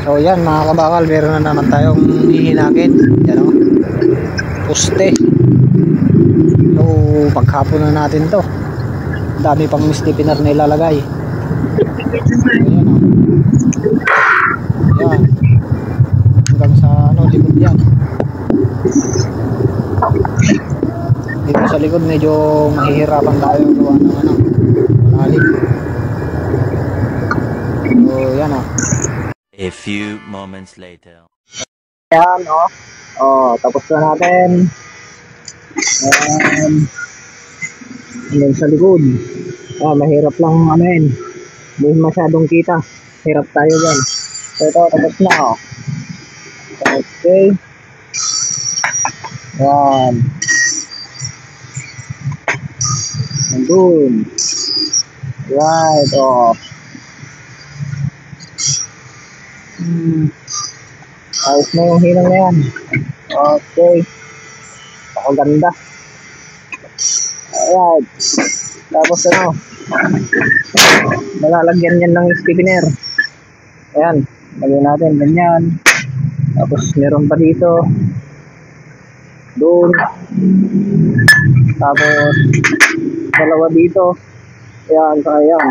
So yan mga kabakal, meron na naman tayong hihinagin. Yan o, poste. So paghapon na natin to. Dami pang stiffener na ilalagay. Ayan o. Yan. Hanggang sa ano, likod yan. Dito sa likod medyo mahihirapan tayo gawa ng ano, malalim. So yan o. A few moments later. Ayan o. Tapos na natin. Hanggang sa likod. Mahirap lang ano yun. Hindi masyadong kita. Hirap tayo dyan. So ito, tapos na o. Okay. Yan. Nandun. Right o. Ayos na yung hinang na yan. Okay. Ang ganda. Alright. Tapos ano, malalagyan yan ng stiffener. Ayan, lagyan natin ganyan. Tapos meron pa dito, doon, tapos dalawa dito. Ayan, saka ayan.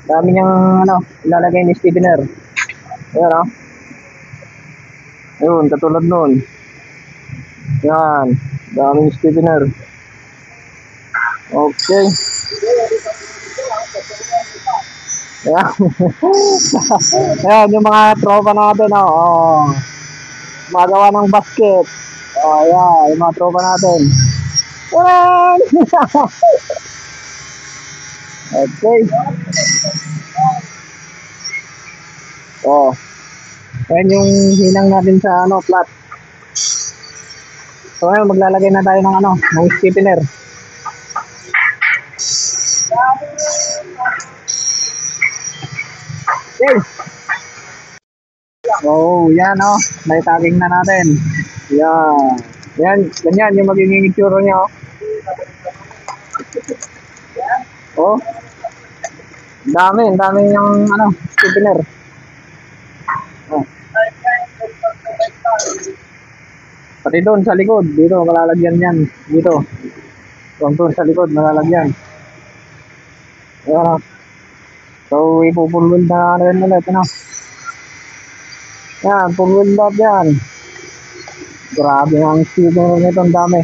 Dami niyang ano, ilalagay ni stiffener. Ayan o. Ayun, katulad nun. Yan, daming stiffener. Okay. Ayan. Ayan, yung mga tropa natin magawa ng basket. Ayan, yung mga tropa natin. Ayan. Okay. Ayan yung hinang natin sa ano, flat. So ngayon maglalagay na tayo ng ano, ng stiffener. Okay. Yan o, may tagging na natin. Yan. Yan, ganyan yung magiging itsura niya o. Dami yung ano, stiffener. Pati doon sa likod, dito malalagyan yan. Dito. Doon sa likod malalagyan. Ayan o. So ipupulwild na rin ulit, ano. Yan, pulwild up yan. Grabe ang stiffener nito, ang dami.